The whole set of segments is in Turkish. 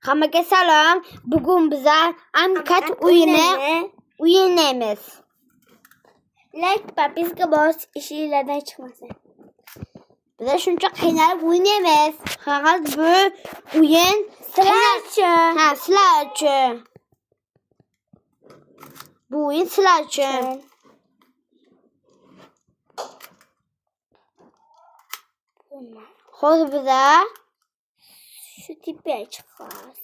Hammaga salom. Bugun biz Amkat o'ynaymiz. Like bizga bos ishinglardan chiqmasin. Biz shuncha qiynalib o'ynaymiz. Faqat bu o'yin Sizlar uchun. Ha, sizlar uchun. Bu o'yin sizlar uchun. Hozir biz Shu tepaga chiqamiz.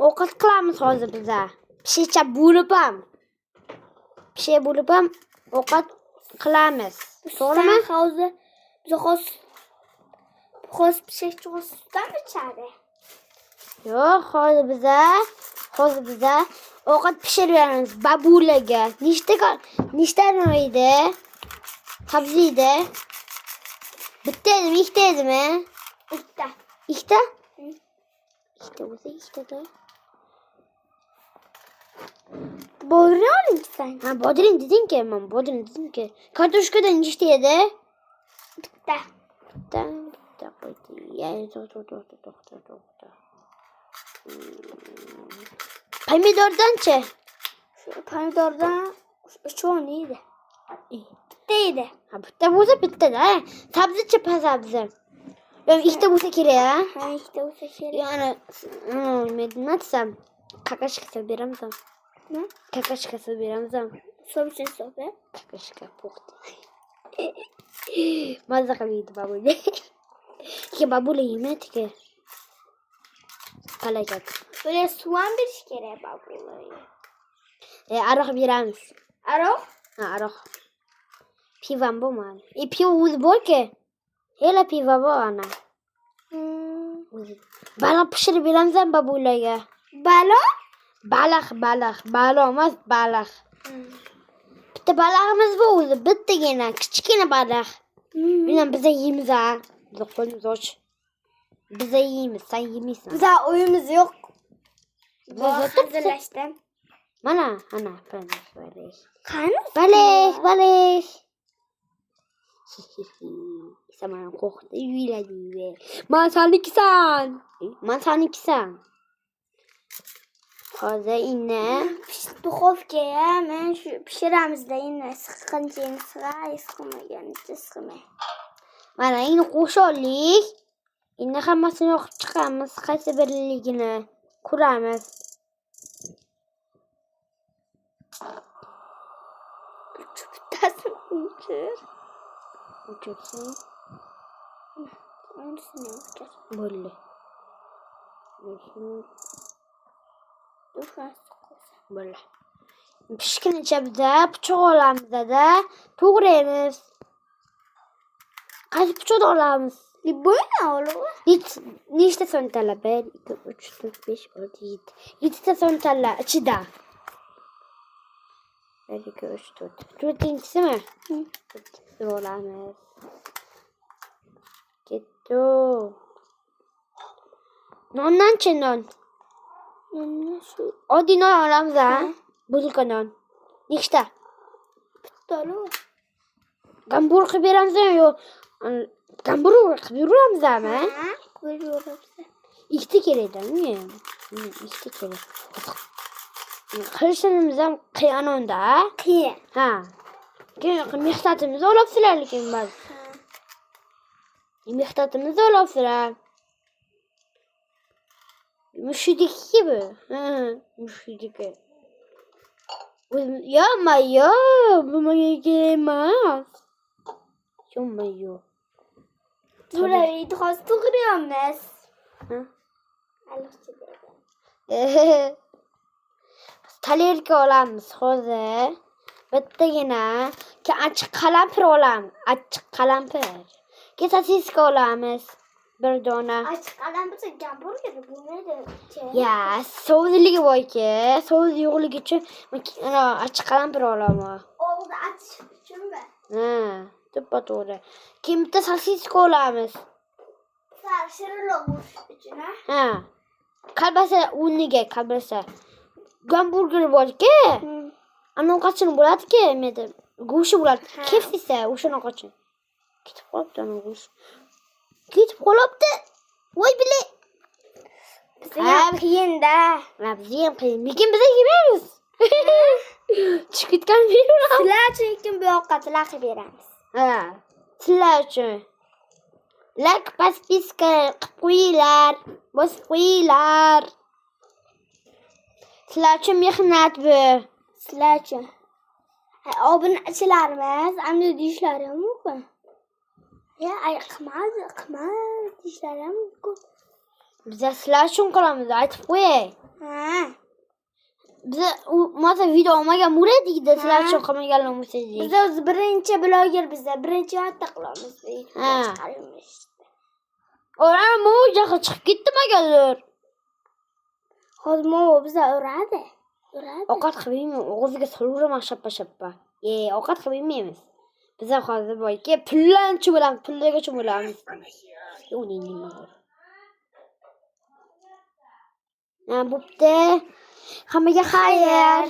ovqat qilamiz hozir biz. Pishcha bo'lib ham ovqat qilamiz. To'g'rimi? Hozir biz hozir pishakchi sutdan ichadi. Yo'q, hozir biz ovqat pishiramiz babulaga. Nechta noydi? Sabziydi. Bitta edimi, ikkita edimi? Ikkita. Ikkita? Ikkita bo'lsa ikkita. Bodring sen. Ha, bodring deding-ki, men bodring dedim-ki. Kartoshkadan nechta edi? Bitta. Bitta qo'ydi. To'xta. Pomidordan-chi? Shu pomidordan 3 edi. Bitta edi. Ha, bitta bo'lsa bitta-da. Sabzi-chi, sabzi. Yo'q, ikkita bo'lsa kerak, Ha, ikkita bo'lsa kerak. Ya'ni, nima desam, kakashka beramiz. Ne? Kakashka beramiz. So'bchi so'pi. Kakashka po'qdi. Mazza qilmaydi babula. Ke babula yemaydi-ki. Qalakat. Böyle soğan berish kerak babulaga. Aroq beramiz. Aroq? Ha, aroq. Pivam bo'lmadi. Pivo o'zi bor-ki. Hela pivo bor ana. Baliq pishirib beramiz babulaga. Baliq? Baliq emas, baliq. Bitta balig'imiz bor o'zi, bittagina, kichkina baliq. Bilan biz yeymiz a. Biz qo'limiz och. Biz yeymiz, sen yemaysan. Bizda o'yimiz yo'q. Biz hazırlashdim. Mana, ana, baliq. Qani? Baliq. Saman qo'rqdi, uyladi. Men sanikisan. Hozir inna Duxovkaga men shu pishiramizda endi siqqanchini siqmaganicha siqmay. mana endi qo'shonlik. Endi hammasini yoqib chiqamiz, qaysi birligini ko'ramiz. Bittasini O'chirsin. o'chirsin. Bo'ldi. Bo'ldi. Pishgunicha bizda pichoq olamiz-da, to'g'raymiz. Qaysi pichoq olamiz? Bo'yna olib. Nechta so'ntalar? 1, 2, 3, 4, 5, 6, 7. 7ta so'ntalar ichida. 1, 2, 3, 4. 4-inchisimi? Olamiz. Ketdi. Nondan-chi non? Shu Oddiy non olamiz a? Bulka non. Nechta? bitta olib. Gambur qilib beramizmi yo'q? Gambur qilib beramizmi? Ha, qo'yib. Ikkita kerakda-mi? Ikkita kerak. Qilishimiz ham qiyin onda. Qiyin. Ha. Keyin mehnatimizni olibsizlar lekin ba'zi. Mehnatimizni olibsizlar. Mushudiki bu. Ha, mushudiki. Yo'q, bu menga kerak emas. Yo'q. Bularni hozir to'g'rayamiz. Ha? Alloh Talerka olamiz hozir. Bittagina achchiq qalampir olamiz. Achchiq qalampir. Keyin sosiska olamiz. Bir dona. Achchiq qalampir gamburger bo'lmaydi. Ya, sovuzligi bor-ki, sovuz yo'qligi uchun ana achchiq qalampir olaman. Og'zi achchiq uchunmi? Ha, to'g'ri. Keyin bitta sosiska olamiz. Shirinroq bo'lish uchun, Ha. Kolbasa o'rniga kolbasa. Gamburger bor-ki, anaqachini bo'ladi-ki, menda go'shi bo'ladi. Kefisa o'shanaqachi. Ketib qolibdi ana go'sh. Voy bile. Bizga qiyin-da. Bizga ham qiyin. Lekin biz yemaymiz. Chiqib ketgan beraveramiz. Sizlar uchun lekin bu ovqatlar qilib beramiz. Ha. Sizlar uchun. Like, podpiska qilib qo'yinglar. Bosib qo'yinglar. Sizlar uchun mehnat bu. Sizlar uchun. Obunachilarimiz ammo deyishlari ham mumkin. Qilmadi deyishlari ham mumkin. Biz sizlar uchun qilamiz, aytib qo'yay. Ha. Biz mana video olmagan bo'ladikda, sizlar uchun qilmaganlar bo'lsa. Biz o'zi birinchi bloger bizda, birinchi marta qilamiz. Ha. O'ran mo'jaga chiqib ketdi magadir. Hozir bizda uradi. Ovqat qilib yeymiz, og'ziga solaveraman shappa-shappa. Ovqat qilib yemaymiz. Biz hozir boyki pullanchi bo'lamiz, pullagacha bo'lamiz. Bo'pti. Hammaga xayr.